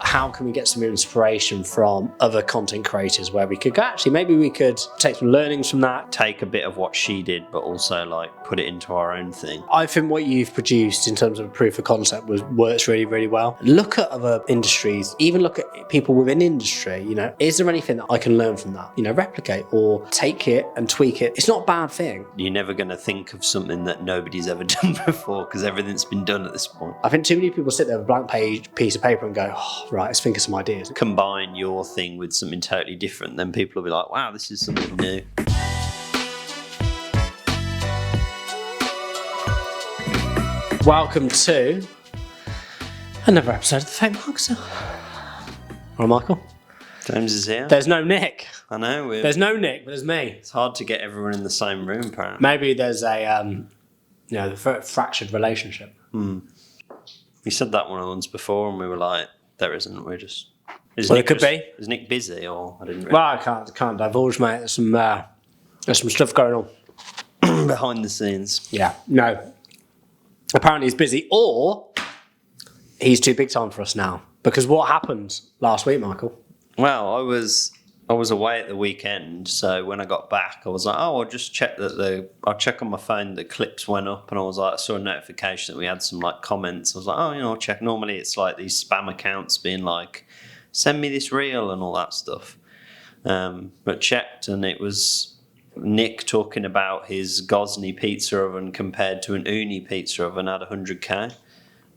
how can we get some inspiration from other content creators where we could go, actually, maybe we could take some learnings from that. Take a bit of what she did, but also like put it into our own thing. I think what you've produced in terms of a proof of concept works really, really well. Look at other industries, even look at people within industry, is there anything that I can learn from that? Replicate or take it and tweak it. It's not a bad thing. You're never going to think of something that nobody's ever done before because everything's been done at this point. I think too many people sit there with a blank piece of paper and go, oh, right, let's think of some ideas. Combine your thing with something totally different, then people will be like, wow, this is something new. Welcome to another episode of the Fake Marketer. All right, Michael. James is here. There's no Nick. I know. There's no Nick, but there's me. It's hard to get everyone in the same room, apparently. Maybe there's a fractured relationship. We said that one once before, and we were like, "There isn't. We're just." It could be. Is Nick busy, or I didn't? Well, I can't divulge, mate. There's some stuff going on behind the scenes. Yeah. No. Apparently he's busy, or he's too big time for us now. Because what happened last week, Michael? Well, I was away at the weekend, so when I got back, I was like, oh, I'll just check I'll check on my phone, the clips went up, and I was like, I saw a notification that we had some like comments. I was like, oh, I'll check. Normally it's like these spam accounts being like, send me this reel and all that stuff. But checked, and it was Nick talking about his Gosney pizza oven compared to an Uni pizza oven at 100k.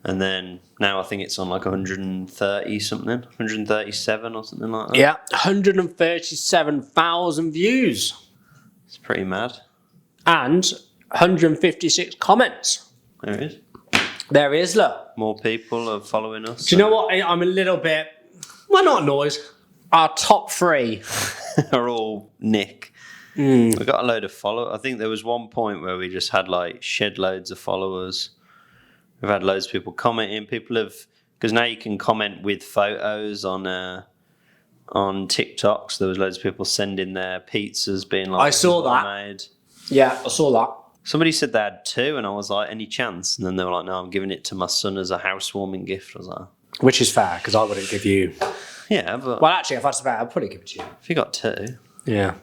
And then now I think it's on like 130 something, 137 or something like that. Yeah, 137,000 views. It's pretty mad. And 156 comments. There it is. There is, look. More people are following us. Do you know what? I'm a little bit, well, not annoyed. Our top 3 are all Nick. We got a load of followers. I think there was one point where we just had like shed loads of followers. We've had loads of people commenting. People have, because now you can comment with photos on TikTok. So there was loads of people sending their pizzas, being like, I saw that. Made. Yeah, I saw that. Somebody said they had 2, and I was like, any chance? And then they were like, no, I'm giving it to my son as a housewarming gift. I was like, which is fair, because I wouldn't give you. Yeah, but well, actually, if I was about, I'd probably give it to you. If you got 2, yeah.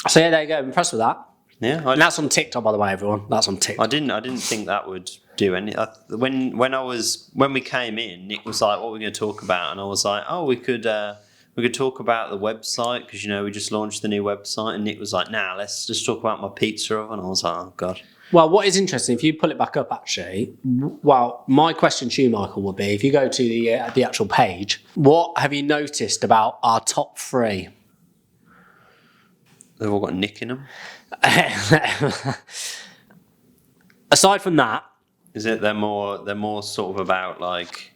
So yeah, there you go. I'm impressed with that. Yeah, and that's on TikTok, by the way, everyone. That's on TikTok. I didn't think that would do any. When we came in, Nick was like, "What are we going to talk about?" And I was like, "Oh, we could talk about the website because we just launched the new website." And Nick was like, "Nah, let's just talk about my pizza oven." And I was like, "Oh God." Well, what is interesting, if you pull it back up, actually, well, my question to you, Michael, would be: if you go to the actual page, what have you noticed about our top 3? They've all got Nick in them. Aside from that, is it they're more sort of about like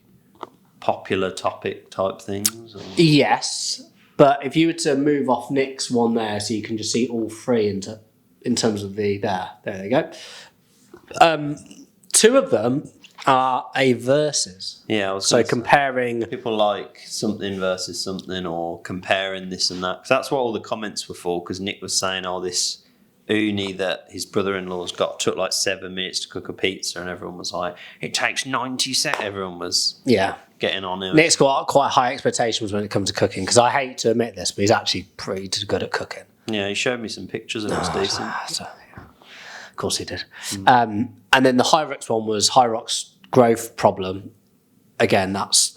popular topic type things? Or? Yes, but if you were to move off Nick's one there, so you can just see all 3 in terms of there you go. 2 of them are a versus. Yeah, I was so comparing people like something versus something, or comparing this and that. 'Cause that's what all the comments were for. Because Nick was saying, "Oh, this Uni that his brother-in-law's got took like 7 minutes to cook a pizza," and everyone was like, "It takes 90 seconds." Everyone was getting on him. Nick's got quite high expectations when it comes to cooking. Because I hate to admit this, but he's actually pretty good at cooking. Yeah, he showed me some pictures and it was decent. Of course he did. And then the Hyrox one was Hyrox growth problem. Again, that was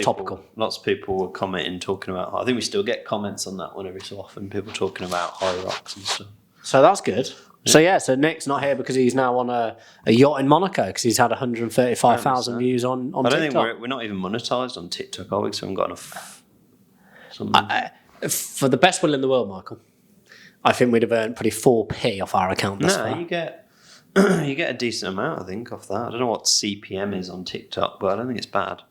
topical. Lots of people were commenting, talking about. I think we still get comments on that one every so often. People talking about Hyrox and stuff. So that's good. Yeah. So Nick's not here because he's now on a yacht in Monaco because he's had 135,000 views on TikTok. I don't think we're not even monetized on TikTok, are we? So we haven't got enough. For the best will in the world, Michael, I think we'd have earned probably 4p off our account thus far. You get a decent amount, I think, off that. I don't know what CPM is on TikTok, but I don't think it's bad.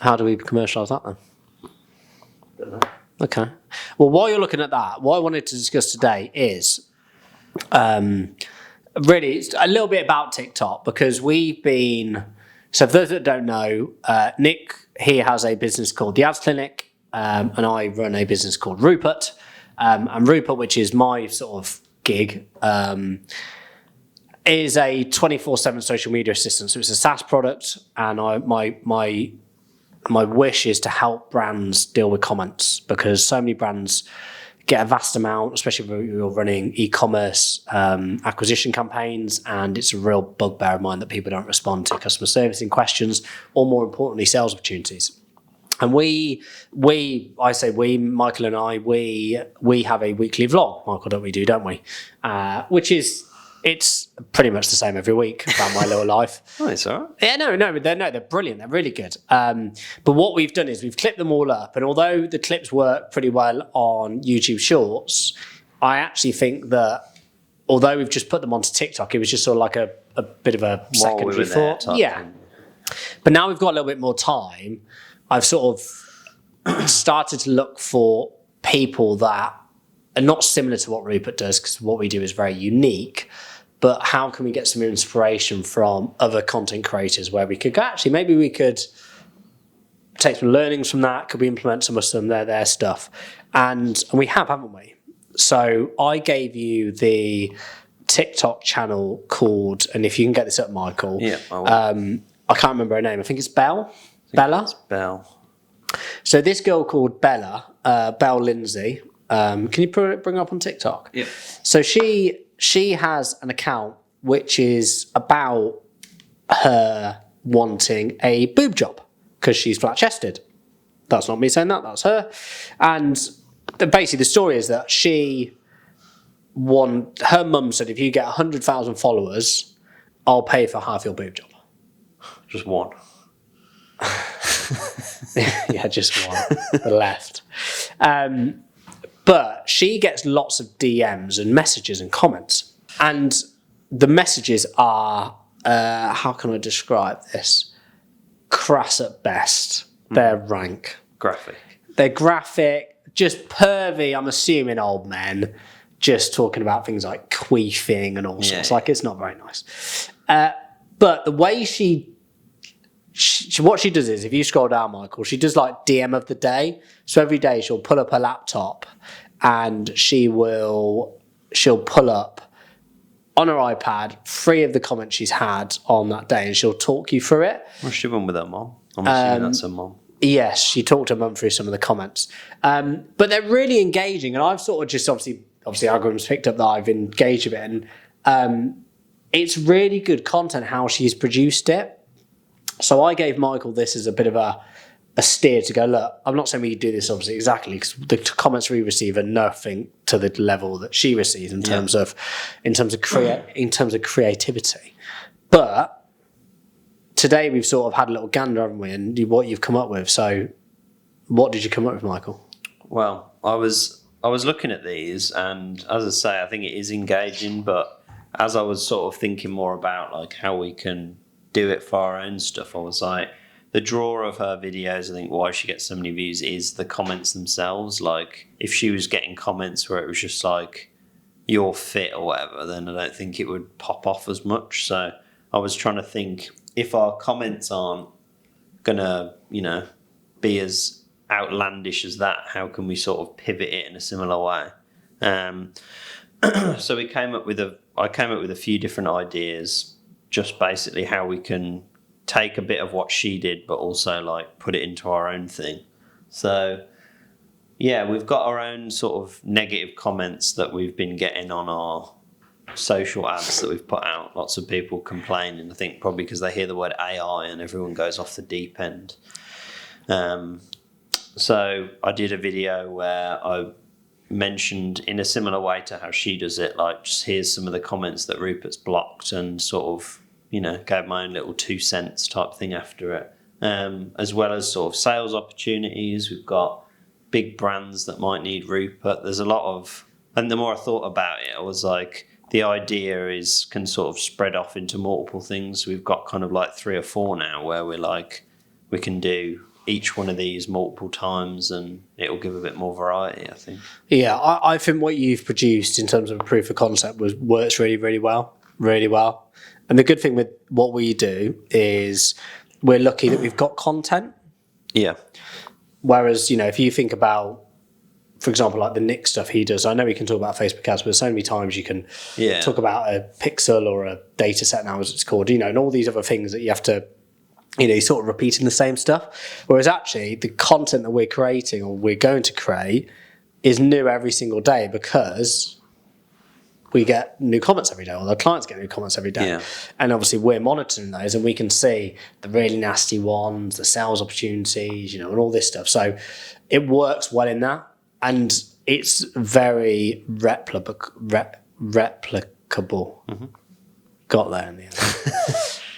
How do we commercialise that then? Don't know. Okay. Well, while you're looking at that, what I wanted to discuss today is really it's a little bit about TikTok, because we've been. So for those that don't know, Nick, he has a business called The Ads Clinic, and I run a business called Rupert. And Rupert, which is my sort of gig, is a 24/7 social media assistant. So it's a SaaS product, and my my wish is to help brands deal with comments, because so many brands get a vast amount, especially if you're running e-commerce acquisition campaigns, and it's a real bugbear of mine that people don't respond to customer servicing questions, or more importantly, sales opportunities. And Michael and I, we have a weekly vlog, Michael.we do, don't we? It's pretty much the same every week about my little life. Oh, it's all right. Yeah, they're brilliant. They're really good. But what we've done is we've clipped them all up. And although the clips work pretty well on YouTube Shorts, I actually think that although we've just put them onto TikTok, it was just sort of like a bit of a secondary thought. Yeah. But now we've got a little bit more time. I've sort of started to look for people that are not similar to what Rupert does, because what we do is very unique. But how can we get some inspiration from other content creators where we could go, actually, maybe we could take some learnings from that, could we implement some of their stuff? And we have, haven't we? So I gave you the TikTok channel called, and if you can get this up, Michael. Yeah, I can't remember her name. I think it's Bella. It's Belle. So this girl called Bella, Belle Lindsay, can you bring her up on TikTok? Yeah. So she has an account which is about her wanting a boob job because she's flat-chested. That's not me saying that, that's her. And basically the story is that her mum said, if you get 100,000 followers, I'll pay for half your boob job. Just one. Yeah, just one. The left. But she gets lots of DMs and messages and comments. And the messages are, how can I describe this? Crass at best. They're rank. Graphic. They're graphic, just pervy, I'm assuming old men, just talking about things like queefing and all sorts. Like, it's not very nice. But the way what she does is, if you scroll down, Michael, she does like DM of the day. So every day she'll pull up her laptop and she'll pull up on her iPad 3 of the comments she's had on that day, and she'll talk you through it. What's she done with her mom? I'm assuming that's her mom. Yes, she talked to her mum through some of the comments. But they're really engaging, and I've sort of just obviously algorithms picked up that I've engaged a bit, and it's really good content how she's produced it. So I gave Michael this as a bit of a steer to go, look, I'm not saying we do this obviously exactly, because the comments we receive are nothing to the level that she receives in terms of creativity. But today we've sort of had a little gander, haven't we, and what you've come up with. So what did you come up with, Michael? Well, I was looking at these, and as I say, I think it is engaging, but as I was sort of thinking more about like how we can do it for our own stuff, I was like, the draw of her videos, I think why she gets so many views is the comments themselves. Like, if she was getting comments where it was just like, you're fit or whatever, then I don't think it would pop off as much. So I was trying to think, if our comments aren't gonna, be as outlandish as that, how can we sort of pivot it in a similar way? So I came up with a few different ideas, just basically how we can take a bit of what she did, but also like put it into our own thing. So yeah, we've got our own sort of negative comments that we've been getting on our social ads that we've put out. Lots of people complaining, I think probably because they hear the word AI and everyone goes off the deep end. So I did a video where I mentioned in a similar way to how she does it, like, just here's some of the comments that Rupert's blocked, and sort of, gave my own little 2 cents type thing after it. As well as sort of sales opportunities. We've got big brands that might need Rupert. There's a lot of, and the more I thought about it, I was like, the idea can sort of spread off into multiple things. We've got kind of like 3 or 4 now where we're like, we can do each one of these multiple times and it'll give a bit more variety, I think. Yeah, I think what you've produced in terms of a proof of concept works really, really well. Really well. And the good thing with what we do is we're lucky that we've got content. Yeah. Whereas, if you think about, for example, like the Nick stuff he does, I know we can talk about Facebook ads, but there's so many times you can talk about a pixel or a data set now, as it's called, and all these other things that you have to you're sort of repeating the same stuff. Whereas actually the content that we're creating or we're going to create is new every single day because we get new comments every day, or the clients get new comments every day. Yeah. And obviously we're monitoring those and we can see the really nasty ones, the sales opportunities, and all this stuff. So it works well in that. And it's very replicable. Mm-hmm. Got there in the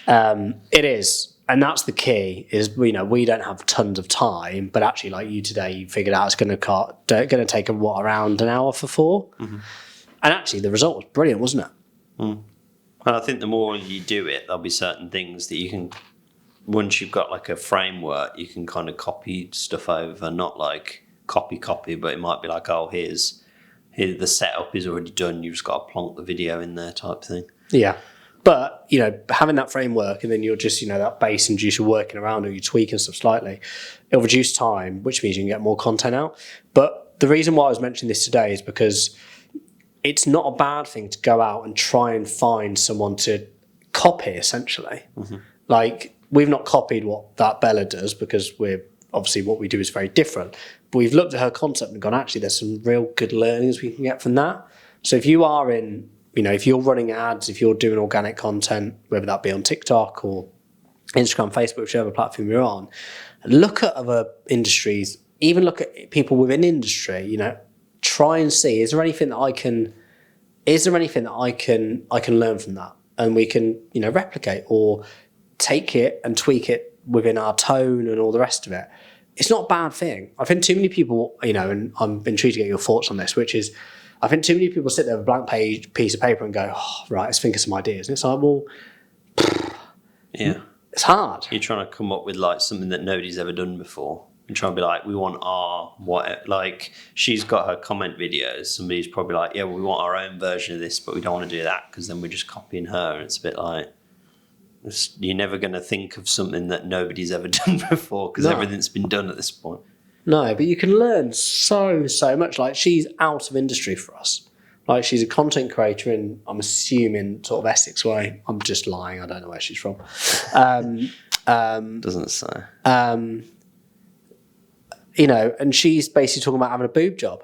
end. It is. And that's the key is, we don't have tons of time, but actually like you today, you figured out it's going to take around an hour for 4. Mm-hmm. And actually the result was brilliant, wasn't it? Mm. And I think the more you do it, there'll be certain things that you can, once you've got like a framework, you can kind of copy stuff over, not like copy, but it might be like, oh, here the setup is already done. You've just got to plonk the video in there type thing. Yeah. But, having that framework and then you're just, that base and juice you're working around or you're tweaking stuff slightly, it'll reduce time, which means you can get more content out. But the reason why I was mentioning this today is because it's not a bad thing to go out and try and find someone to copy, essentially. Mm-hmm. Like, we've not copied what that Bella does because obviously what we do is very different. But we've looked at her concept and gone, actually, there's some real good learnings we can get from that. So if you are in, if you're running ads, if you're doing organic content, whether that be on TikTok or Instagram, Facebook, whichever platform you're on, look at other industries, even look at people within industry, try and see, is there anything that I can learn from that? And we can, replicate or take it and tweak it within our tone and all the rest of it. It's not a bad thing. I think too many people, and I'm intrigued to get your thoughts on this, which is, I think too many people sit there with a blank piece of paper and go, oh, right, let's think of some ideas. And it's like, well, yeah, it's hard. You're trying to come up with like something that nobody's ever done before. And try and be like, we want like she's got her comment videos. Somebody's probably like, yeah, well, we want our own version of this, but we don't want to do that because then we're just copying her. And it's a bit like, you're never going to think of something that nobody's ever done before because everything's been done at this point. No, but you can learn so much. Like, she's out of industry for us. Like, she's a content creator in, I'm assuming, sort of Essex way. I'm just lying. I don't know where she's from. Doesn't say. And she's basically talking about having a boob job.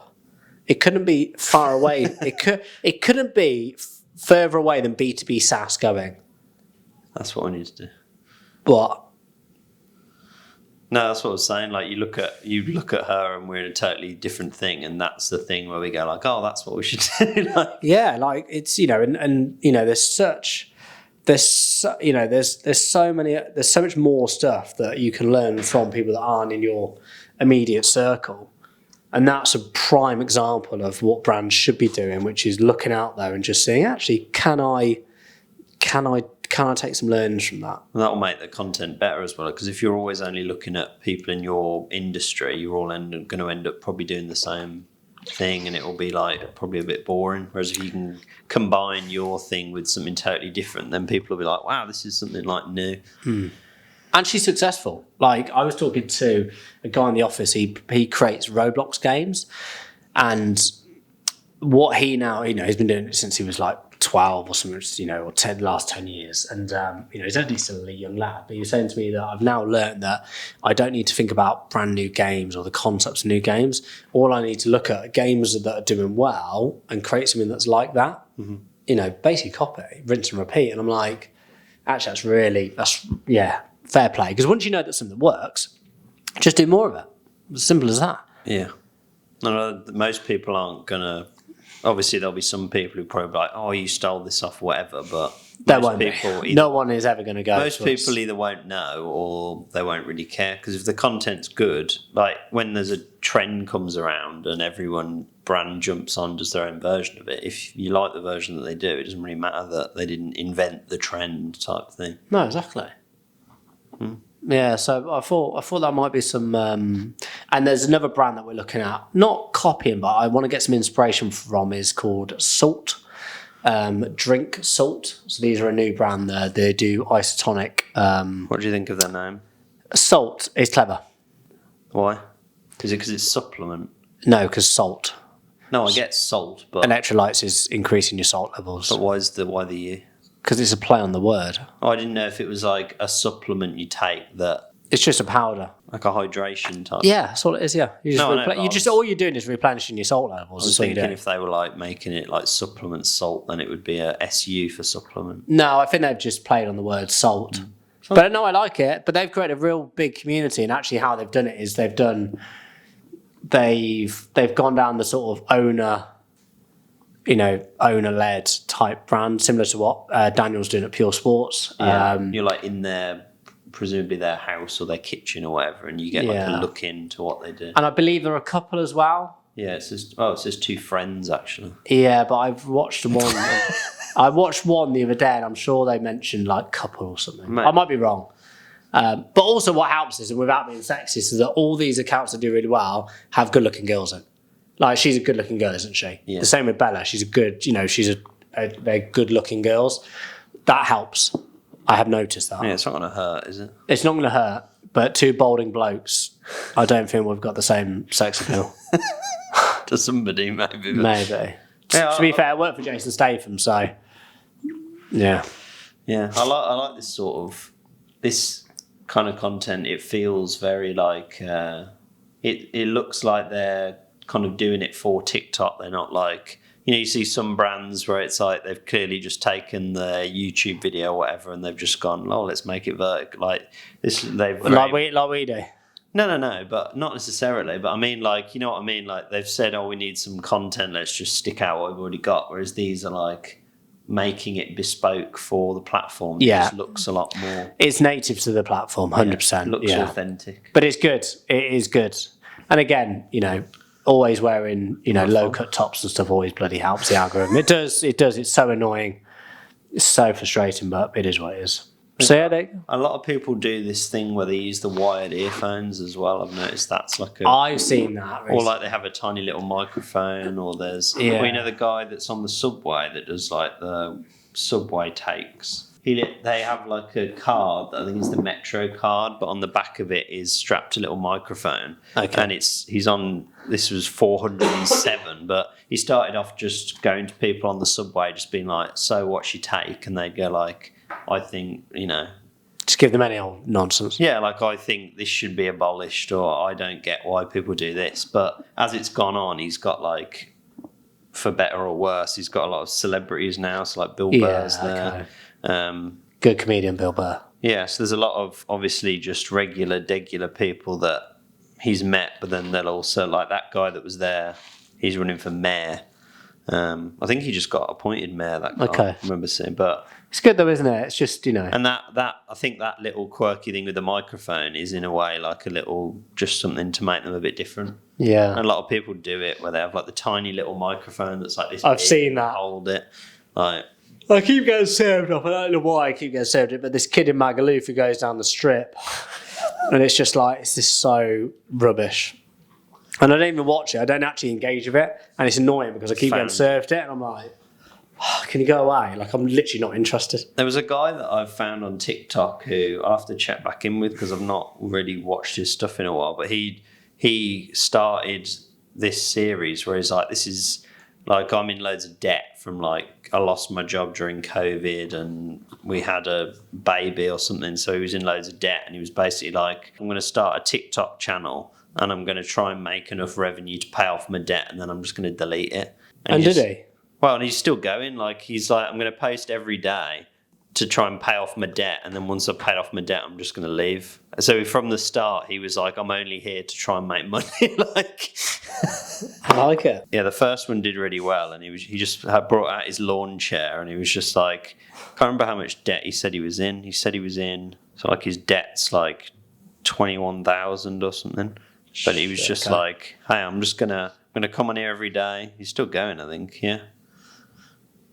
It couldn't be far away. It couldn't be further away than B2B SaaS going. That's what I need to do. But no, that's what I was saying. Like, you look at her, and we're in a totally different thing, and that's the thing where we go like, oh, that's what we should do. Yeah, like it's there's so much more stuff that you can learn from people that aren't in your immediate circle, and that's a prime example of what brands should be doing, which is looking out there and just saying, actually, can I take some learnings from that? And that will make the content better as well, because if you're always only looking at people in your industry, you're all going to end up probably doing the same thing, and it will be like probably a bit boring. Whereas if you can combine your thing with something totally different, then people will be like, wow, this is something like new. And she's successful. Like, I was talking to a guy in the office, he creates Roblox games, and what he now, he's been doing it since he was like 12 or something, or 10, last 10 years. And, he's only still a young lad, but he was saying to me that I've now learned that I don't need to think about brand new games or the concepts of new games. All I need to look at are games that are doing well and create something that's like that. Mm-hmm. Basically copy, rinse and repeat. And I'm like, actually, that's fair play. Because once you know that something works, just do more of it. As simple as that. Yeah. No, most people aren't going to. Obviously, there'll be some people who probably be like, oh, you stole this off, whatever. But no one is ever going to go. Most people either won't know or they won't really care. Because if the content's good, like when there's a trend comes around and brand jumps on, does their own version of it. If you like the version that they do, it doesn't really matter that they didn't invent the trend type thing. No, exactly. Yeah, so I thought that might be some, and there's another brand that we're looking at, not copying, but I want to get some inspiration from, is called Salt, Drink Salt. So these are a new brand there. They do isotonic. What do you think of their name? Salt is clever. Why? Is it because it's supplement? No, because salt. No, I get salt, but electrolytes is increasing your salt levels. But why the U? because it's a play on the word. Oh, I didn't know if it was like a supplement you take that, It's just a powder. like a hydration type. Yeah, that's all it is. Yeah, you just No, I know, but I you just was- all you're doing is replenishing your salt levels. I was That's all you're thinking doing. if they were like making it like supplement salt, then it would be a SU for supplement. No, I think they've just played on the word salt. But no, I like it. But they've created a real big community, and actually, how they've done it is they've gone down the sort of owner-led type brand, similar to what Daniel's doing at Pure Sports. You're like in their, presumably their house or their kitchen or whatever, and you get like Yeah. a look into what they do. And I believe there are a couple as well. Yeah, it says two friends actually. Yeah, but I've watched one. I watched one the other day, and I'm sure they mentioned like couple or something. Mate. I might be wrong. But also, what helps is, and without being sexist, is that all these accounts that do really well have good-looking girls in. Like, she's a good-looking girl, isn't she? Yeah. The same with Bella. She's a good, they're good-looking girls. That helps. I have noticed that. Yeah, it's not going to hurt, is it? It's not going to hurt, but two balding blokes, I don't think we've got the same sex appeal. To somebody, maybe. But Maybe. Yeah, To be fair, I work for Jason Statham, so yeah. Yeah, I like this kind of content. It feels very like it looks like they're kind of doing it for TikTok. They're not like, you see some brands where it's like they've clearly just taken the YouTube video or whatever and they've just gone, oh, let's make it vertical. Like this, they've Like we do. No, but not necessarily. But I mean, like, you know what I mean? Like they've said, oh, we need some content. Let's just stick out what we've already got. Whereas these are like making it bespoke for the platform. Yeah. It just looks a lot more. It's native to the platform, 100%. Looks Yeah. authentic. But it's good. It is good. And again, always wearing, low cut tops and stuff always bloody helps the algorithm. It does. It's so annoying. It's so frustrating, but it is what it is. So yeah, A lot of people do this thing where they use the wired earphones as well. I've noticed that's like a. I've seen that. Or like they have a tiny little microphone, or there's, Yeah. well, the guy that's on the subway that does like the subway takes. They have like a card, I think it's the Metro card, but on the back of it is strapped a little microphone. Okay. And he's on, this was 407, but he started off just going to people on the subway, just being like, so what's your take? And they'd go like, I think, Just give them any old nonsense. yeah, like I think this should be abolished, or I don't get why people do this. But as it's gone on, he's got like, for better or worse, he's got a lot of celebrities now. So like Bill Burr's there. Good comedian, Bill Burr. Yeah, so there's a lot of obviously just degular people that he's met, but then they'll also, like that guy that was there, he's running for mayor. I think he just got appointed mayor, that guy. Okay. I remember seeing, but. It's good though, isn't it? It's just, And that I think that little quirky thing with the microphone is in a way like a little, just something to make them a bit different. yeah. And a lot of people do it where they have like the tiny little microphone that's like this. I've big, seen that. Hold it. Like, I keep getting served up. I don't know why I keep getting served it, but this kid in Magaluf who goes down the strip, and it's just like, it's just so rubbish. And I don't even watch it. I don't actually engage with it, and it's annoying because I keep getting Found. served it, and I'm like, oh, can you go away? Like, I'm literally not interested. there was a guy that I've found on TikTok who I have to check back in with because I've not really watched his stuff in a while, but he started this series where he's like, this is like, I'm in loads of debt from like, I lost my job during COVID and we had a baby or something. So he was in loads of debt and he was basically like, I'm going to start a TikTok channel and I'm going to try and make enough revenue to pay off my debt and then I'm just going to delete it. And did he? Well, and he's still going. Like, he's like, I'm going to post every day to try and pay off my debt. And then once I've paid off my debt, I'm just going to leave. So from the start, he was like, I'm only here to try and make money. Like, I like it. yeah, the first one did really well. And he just had brought out his lawn chair and he was just like, I can't remember how much debt he said he was in. He said he was in, so like his debt's like 21,000 or something. But he was just Okay. like, hey, I'm gonna come on here every day. He's still going, I think, yeah.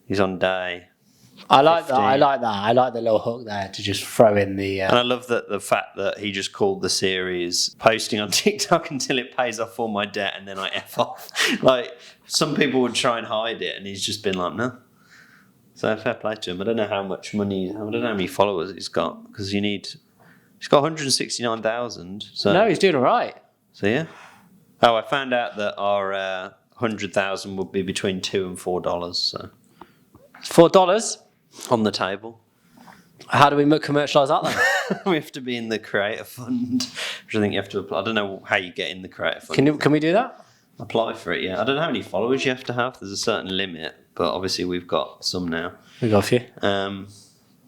He's on day. I like that. 15. I like that. I like the little hook there to just throw in the. And I love that the fact that he just called the series posting on TikTok until it pays off all my debt and then I F off. Like, some people would try and hide it and he's just been like, no. So fair play to him. I don't know how much money, I don't know how many followers he's got because he's got 169,000. So, No, he's doing all right. So yeah. Oh, I found out that our 100,000 would be between $2 and $4. So $4. on the table. How do we commercialise that then? We have to be in the Creator Fund, which I think you have to apply. I don't know how you get in the Creator Fund. Can we do that? Apply for it, yeah. I don't know how many followers you have to have. There's a certain limit, but obviously we've got some now. We got a few. So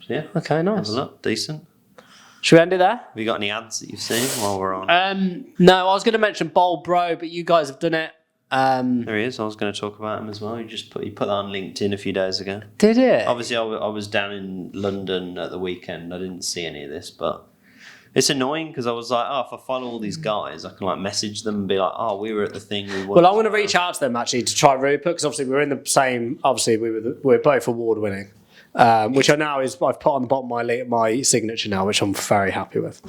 yeah. Okay, nice. Have a look. Decent. Should we end it there? Have you got any ads that you've seen while we're on? No, I was going to mention Bold Bro, but you guys have done it. There he is. I was going to talk about him as well. You put that on LinkedIn a few days ago. Did it? Obviously, I was down in London at the weekend. I didn't see any of this, but it's annoying because I was like, oh, if I follow all these guys, I can like message them and be like, oh, we were at the thing. Well, I'm going to reach out to them actually to try Rupert because obviously we're in the same. Obviously, we're both award winning, which I now is I've put on the bottom of my signature now, which I'm very happy with.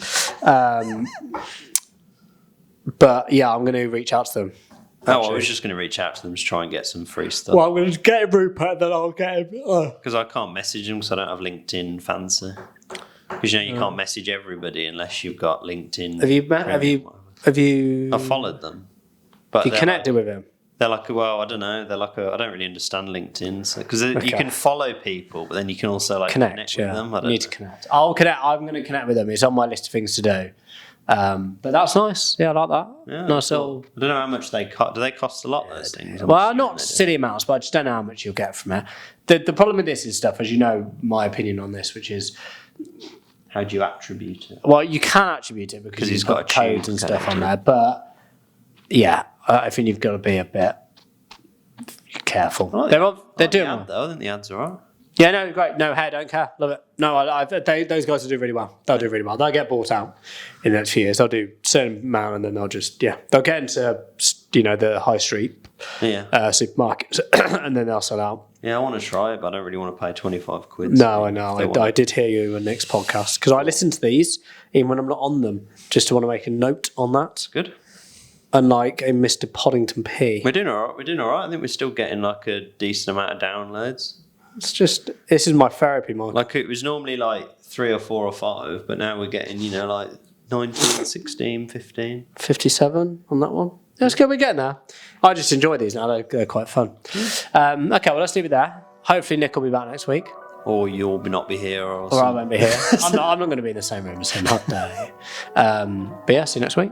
But yeah, I'm going to reach out to them. Oh, I was just going to reach out to them to try and get some free stuff. Well, I'm going to get Rupert, then I'll get him. Because I can't message them because I don't have LinkedIn Fancy. Because you can't message everybody unless you've got LinkedIn. Have you? I followed them. But you connected with him? They're like, well, I don't know. They're like, I don't really understand LinkedIn. Because you can follow people, but then you can also like connect with them. I don't need to connect. I'll connect. I'm going to connect with them. It's on my list of things to do. But that's nice. Yeah, I like that. Yeah, nice cool. little. I don't know how much they cost. Do they cost a lot, those things? Well, not silly amounts, but I just don't know how much you'll get from it. The problem with this is stuff, as you know, my opinion on this, which is. How do you attribute it? Well, you can attribute it because he's got codes and stuff on there. But yeah, I think you've got to be a bit careful. They're doing well. Though. I think the ads are alright. Yeah, no, great. No, hey, don't care. Love it. No, those guys will do really well. They'll do really well. They'll get bought out in the next few years. They'll do a certain amount and then they'll get into, the high street supermarkets and then they'll sell out. Yeah, I want to try it, but I don't really want to pay 25 quid. No, I know. I did hear you on Nick's podcast because I listen to these even when I'm not on them just to want to make a note on that. Good. Unlike a Mr. Poddington P. We're doing all right. I think we're still getting like a decent amount of downloads. This is my therapy, Mark. Like it was normally like 3 or 4 or 5, but now we're getting, like 19, 16, 15. 57 on that one. That's good, we're getting there. I just enjoy these now, they're quite fun. Okay, well, let's leave it there. Hopefully Nick will be back next week. Or you'll not be here. Or I won't be here. I'm not going to be in the same room the same day. But yeah, see you next week.